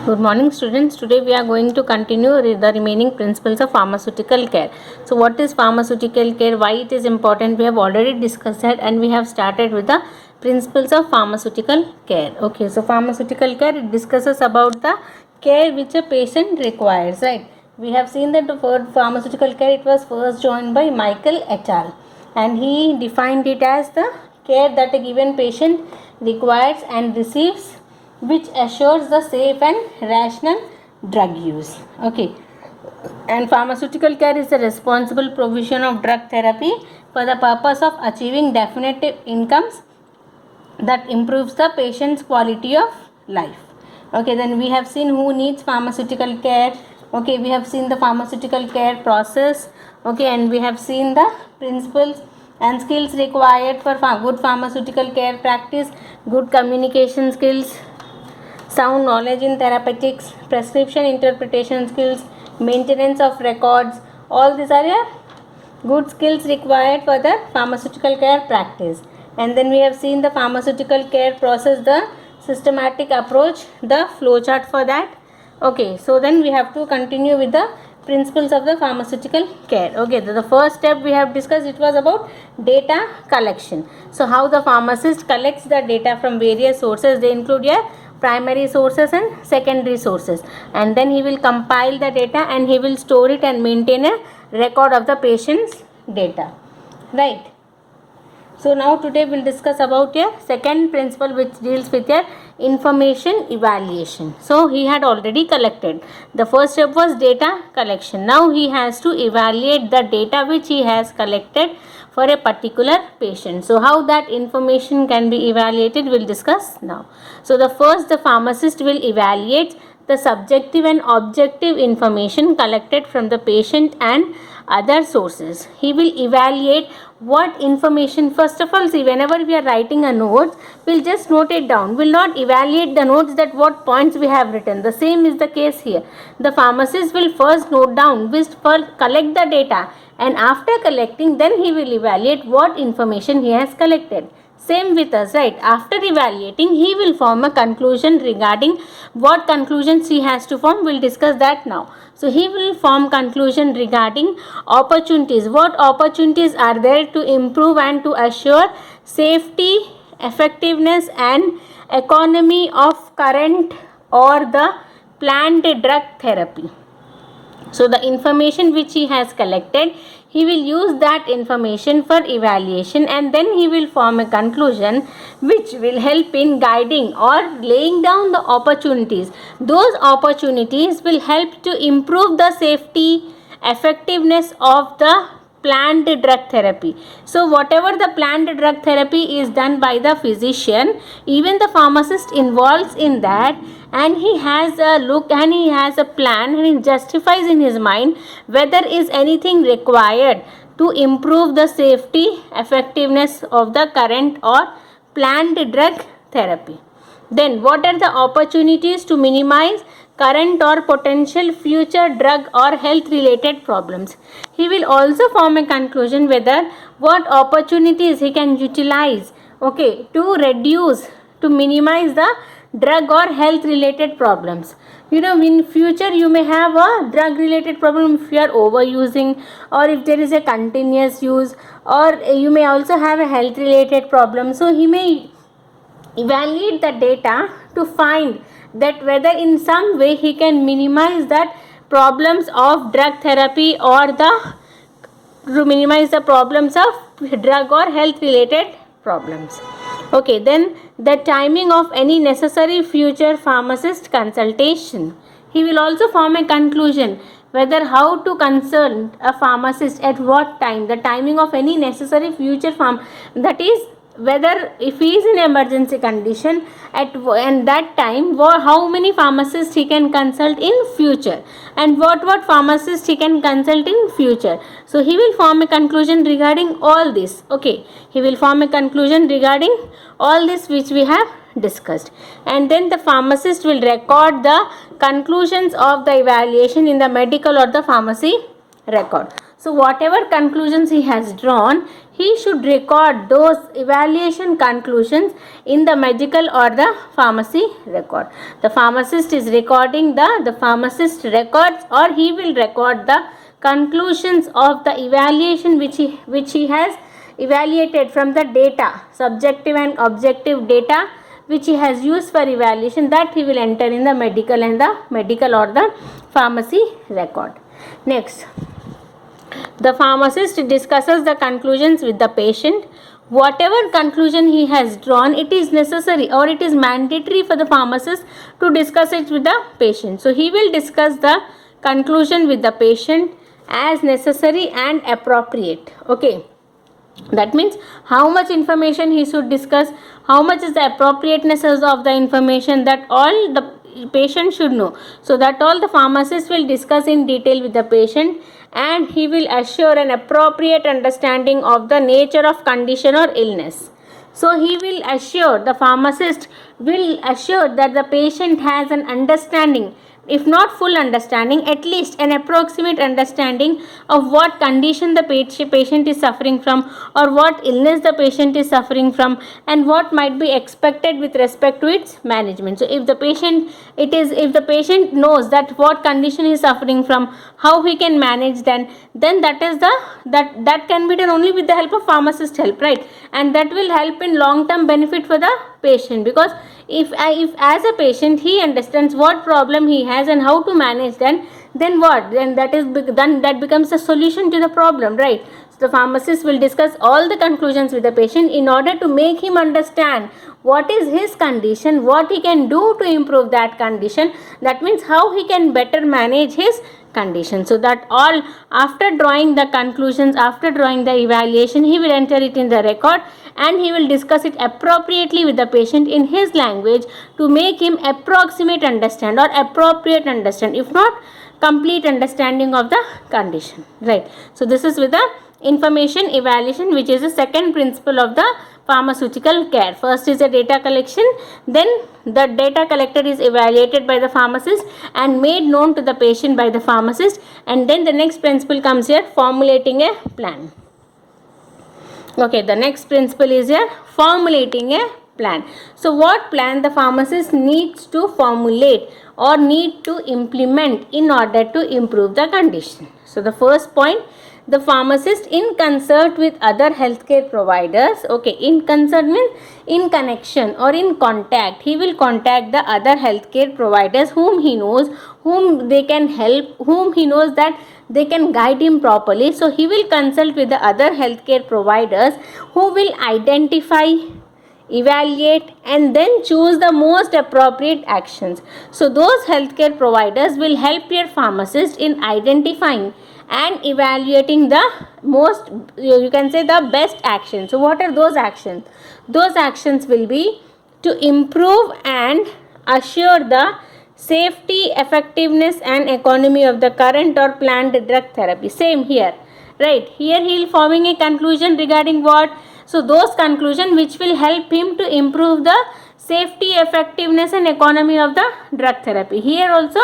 Good morning, students. Today we are going to continue the remaining principles of pharmaceutical care. So what is pharmaceutical care, why it is important, we have already discussed that, and we have started with the principles of pharmaceutical care. Okay, so pharmaceutical care, it discusses about the care which a patient requires, right? We have seen that the word pharmaceutical care, it was first joined by Michael et al. And he defined it as the care that a given patient requires and receives, which assures the safe and rational drug use. Okay, and pharmaceutical care is the responsible provision of drug therapy for the purpose of achieving definitive incomes that improves the patient's quality of life. Okay, then we have seen who needs pharmaceutical care. Okay, we have seen the pharmaceutical care process. Okay, and we have seen the principles and skills required for good pharmaceutical care practice, good communication skills, sound knowledge in therapeutics, prescription interpretation skills, maintenance of records. All these are good skills required for the pharmaceutical care practice. And then we have seen the pharmaceutical care process, the systematic approach, the flow chart for that. Okay, so then we have to continue with the principles of the pharmaceutical care. Okay, the first step we have discussed, it was about data collection. So how the pharmacist collects the data from various sources. They include your primary sources and secondary sources, and then he will compile the data and he will store it and maintain a record of the patient's data, right? So now today we'll discuss about a second principle which deals with your information evaluation. So he had already collected. The first step was data collection. Now he has to evaluate the data which he has collected for a particular patient. So how that information can be evaluated, we'll discuss now. So the pharmacist will evaluate the subjective and objective information collected from the patient and other sources. He will evaluate what information. First of all, see, whenever we are writing a note, we'll just note it down. We'll not evaluate the notes that what points we have written. The same is the case here. The pharmacist will first note down, collect the data, and after collecting, then he will evaluate what information he has collected. Same with us, right? After evaluating, he will form a conclusion regarding what conclusions he has to form. We'll discuss that now. So he will form conclusion regarding opportunities. What opportunities are there to improve and to assure safety, effectiveness and economy of current or the planned drug therapy. So the information which he has collected, he will use that information for evaluation, and then he will form a conclusion which will help in guiding or laying down the opportunities. Those opportunities will help to improve the safety, effectiveness of the planned drug therapy. So whatever the planned drug therapy is done by the physician, even the pharmacist involves in that, and he has a look and he has a plan and he justifies in his mind whether is anything required to improve the safety, effectiveness of the current or planned drug therapy. Then what are the opportunities to minimize current or potential future drug or health related problems. He will also form a conclusion whether what opportunities he can utilize, okay, to reduce, to minimize the drug or health related problems. You know, in future you may have a drug related problem if you are overusing, or if there is a continuous use, or you may also have a health related problem. So he may evaluate the data to find that whether in some way he can minimize that problems of drug therapy or to minimize the problems of drug or health related problems. Okay, then the timing of any necessary future pharmacist consultation. He will also form a conclusion whether how to consult a pharmacist at what time, the timing of any necessary future that is whether if he is in emergency condition and that time how many pharmacists he can consult in future, and what pharmacist he can consult in future. So he will form a conclusion regarding all this. Okay, he will form a conclusion regarding all this which we have discussed, and then the pharmacist will record the conclusions of the evaluation in the medical or the pharmacy record. So whatever conclusions he has drawn, he should record those evaluation conclusions in the medical or the pharmacy record. The pharmacist is recording the pharmacist records, or he will record the conclusions of the evaluation which he has evaluated from the data, subjective and objective data which he has used for evaluation, that he will enter in the medical or the pharmacy record. Next, the pharmacist discusses the conclusions with the patient. Whatever conclusion he has drawn, it is necessary or it is mandatory for the pharmacist to discuss it with the patient. So he will discuss the conclusion with the patient as necessary and appropriate. Okay, that means how much information he should discuss, how much is the appropriateness of the information, that all the patient should know. So that all the pharmacist will discuss in detail with the patient, and he will assure an appropriate understanding of the nature of condition or illness. So he will assure, the pharmacist will assure that the patient has an understanding, if not full understanding, at least an approximate understanding of what condition the patient is suffering from, or what illness the patient is suffering from, and what might be expected with respect to its management. So if the patient knows that what condition he is suffering from, how he can manage, then that is that can be done only with the help of pharmacist help, right? And that will help in long term benefit for the patient, because if as a patient he understands what problem he has and how to manage, then that becomes a solution to the problem, right? So the pharmacist will discuss all the conclusions with the patient in order to make him understand what is his condition, what he can do to improve that condition. That means how he can better manage his condition. So that all, after drawing the conclusions, after drawing the evaluation, he will enter it in the record, and he will discuss it appropriately with the patient in his language to make him approximate understand or appropriate understand, if not complete understanding of the condition, right? So this is with the information evaluation, which is the second principle of the pharmaceutical care. First is the data collection, then the data collected is evaluated by the pharmacist and made known to the patient by the pharmacist, and then the next principle comes here, formulating a plan. Okay, the next principle is here, formulating a plan. So what plan the pharmacist needs to formulate or need to implement in order to improve the condition? So the first point, the pharmacist in concert with other healthcare providers, okay, in concert means in connection or in contact, he will contact the other healthcare providers whom he knows, whom they can help, whom he knows that they can guide him properly. So he will consult with the other healthcare providers who will identify, evaluate, and then choose the most appropriate actions. So those healthcare providers will help your pharmacist in identifying and evaluating the most, you can say, the best actions. So what are those actions? Those actions will be to improve and assure the safety, effectiveness and economy of the current or planned drug therapy. Same here, right? Here he will forming a conclusion regarding what? So those conclusion which will help him to improve the safety, effectiveness and economy of the drug therapy. Here also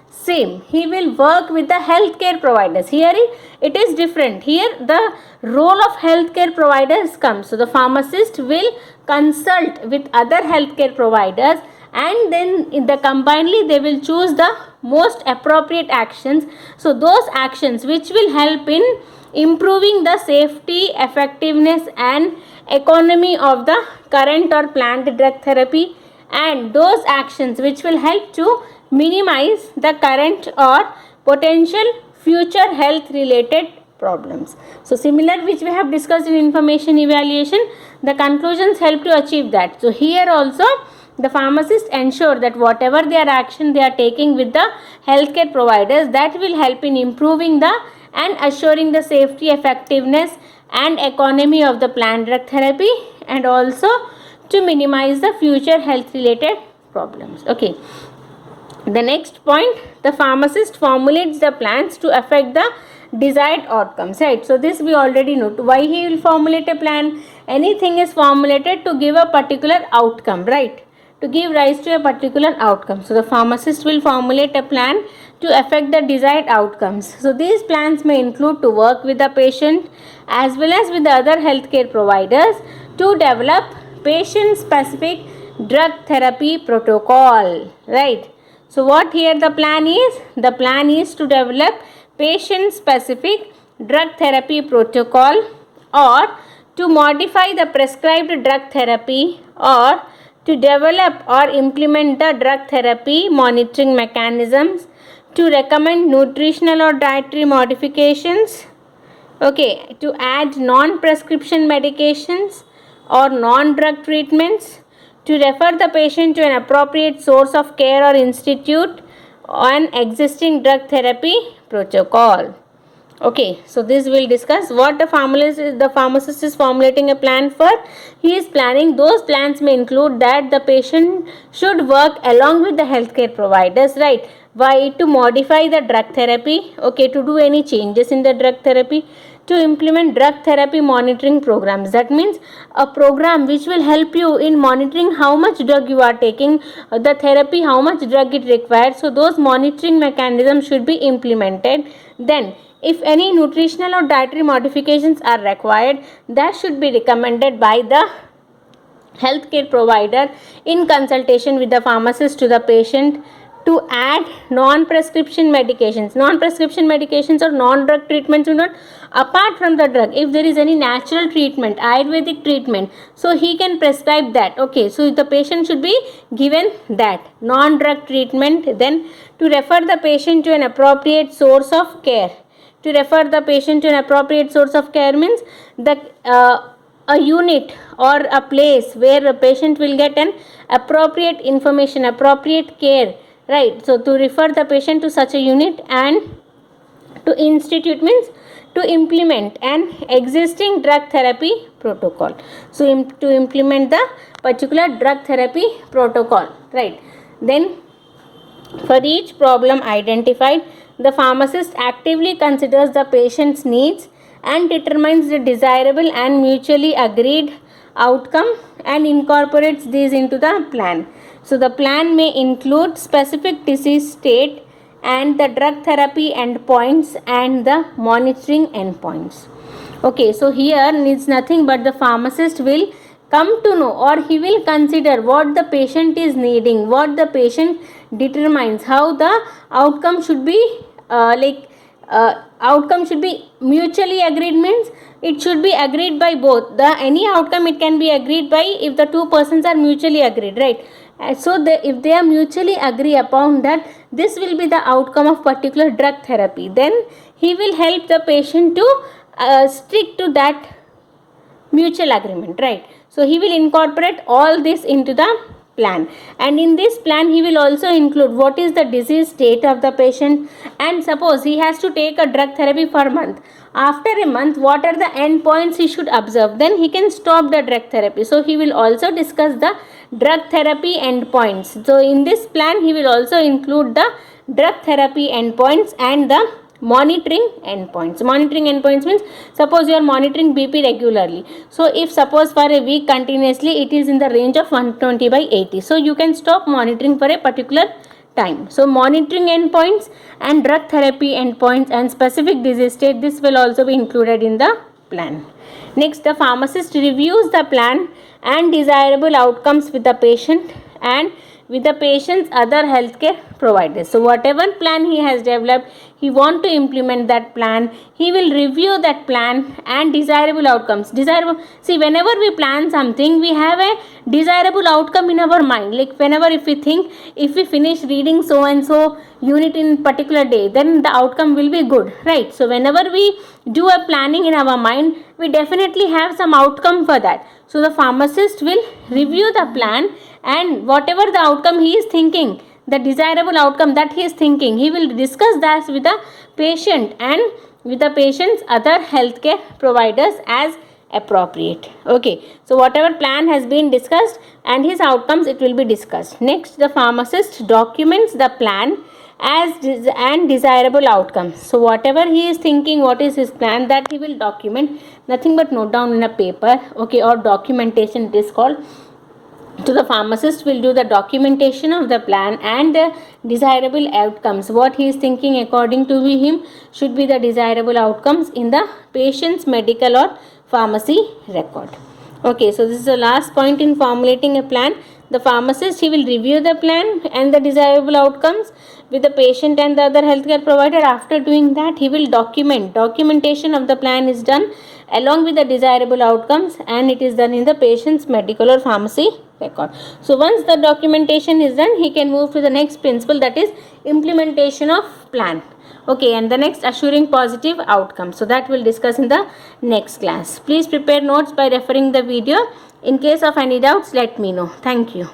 same, he will work with the healthcare providers. Here it is different. Here the role of healthcare providers comes. So the pharmacist will consult with other healthcare providers, and then in the combinedly they will choose the most appropriate actions. So those actions which will help in improving the safety, effectiveness and economy of the current or planned drug therapy, and those actions which will help to minimize the current or potential future health related problems. So similar which we have discussed in information evaluation, the conclusions help to achieve that. So here also the pharmacist ensure that whatever their action they are taking with the healthcare providers, that will help in improving the and assuring the safety, effectiveness and economy of the planned drug therapy, and also to minimize the future health related problems. Okay. The next point, the pharmacist formulates the plans to affect the desired outcomes, right? So this we already know. Why he will formulate a plan? Anything is formulated to give a particular outcome, right? to give rise to a particular outcome. So the pharmacist will formulate a plan to affect the desired outcomes. So these plans may include to work with the patient as well as with the other healthcare providers to develop patient specific drug therapy protocol, right? So what here the plan is? The plan is to develop patient specific drug therapy protocol, or to modify the prescribed drug therapy, or to develop or implement the drug therapy monitoring mechanisms, to recommend nutritional or dietary modifications, okay, to add non-prescription medications or non-drug treatments, to refer the patient to an appropriate source of care or institute on existing drug therapy protocol. Okay, so this will discuss what the pharmacist is formulating a plan for. He is planning, those plans may include that the patient should work along with the healthcare providers, right? Why? To modify the drug therapy, okay, to do any changes in the drug therapy, to implement drug therapy monitoring programs. That means a program which will help you in monitoring how much drug you are taking, the therapy, how much drug it requires. So those monitoring mechanisms should be implemented. Then if any nutritional or dietary modifications are required, that should be recommended by the healthcare provider in consultation with the pharmacist to the patient, to add non-prescription medications. Non-prescription medications or non-drug treatments do not, apart from the drug, if there is any natural treatment, Ayurvedic treatment, so he can prescribe that. Okay, so the patient should be given that non-drug treatment. Then to refer the patient to an appropriate source of care. To refer the patient to an appropriate source of care means the a unit or a place where a patient will get an appropriate information, appropriate care, right? So to refer the patient to such a unit, and to institute means to implement an existing drug therapy protocol. So to implement the particular drug therapy protocol, right? Then for each problem identified, the pharmacist actively considers the patient's needs and determines the desirable and mutually agreed outcome and incorporates these into the plan. So the plan may include specific disease state and the drug therapy endpoints and the monitoring endpoints. Okay, so here needs nothing but the pharmacist will come to know, or he will consider what the patient is needing, what the patient determines, how the outcome should be outcome should be mutually agreed means it should be agreed by both. The any outcome it can be agreed by if the two persons are mutually agreed, right? So if they are mutually agree upon that this will be the outcome of particular drug therapy, then he will help the patient to stick to that mutual agreement, right? So he will incorporate all this into the plan, and in this plan he will also include what is the disease state of the patient, and suppose he has to take a drug therapy for a month. After a month, what are the endpoints he should observe, then he can stop the drug therapy. So he will also discuss the drug therapy endpoints. So in this plan he will also include the drug therapy endpoints and the monitoring endpoints. Monitoring endpoints means suppose you are monitoring BP regularly. So if suppose for a week continuously it is in the range of 120/80, so you can stop monitoring for a particular time. So monitoring endpoints and drug therapy endpoints and specific disease state, this will also be included in the plan. Next, the pharmacist reviews the plan and desirable outcomes with the patient and with the patient's other healthcare providers. So whatever plan he has developed, he want to implement that plan, he will review that plan and desirable outcomes. See, whenever we plan something, we have a desirable outcome in our mind. Like whenever if we think, if we finish reading so and so unit in particular day, then the outcome will be good, right? So whenever we do a planning in our mind, we definitely have some outcome for that. So the pharmacist will review the plan, and whatever the outcome he is thinking, the desirable outcome that he is thinking, he will discuss that with the patient and with the patient's other healthcare providers as appropriate. Okay, so whatever plan has been discussed and his outcomes, it will be discussed. Next, the pharmacist documents the plan and desirable outcomes. So whatever he is thinking, what is his plan, that he will document, nothing but note down in a paper, okay, or documentation it is called. to the pharmacist will do the documentation of the plan and the desirable outcomes. What he is thinking according to him should be the desirable outcomes in the patient's medical or pharmacy record. Okay, so this is the last point in formulating a plan. The pharmacist, he will review the plan and the desirable outcomes with the patient and the other healthcare provider. After doing that, he will documentation of the plan is done along with the desirable outcomes, and it is done in the patient's medical or pharmacy record. So once the documentation is done, he can move to the next principle, that is implementation of plan. Okay, and the next, assuring positive outcome. So that we'll discuss in the next class. Please prepare notes by referring the video. In case of any doubts, let me know. Thank you.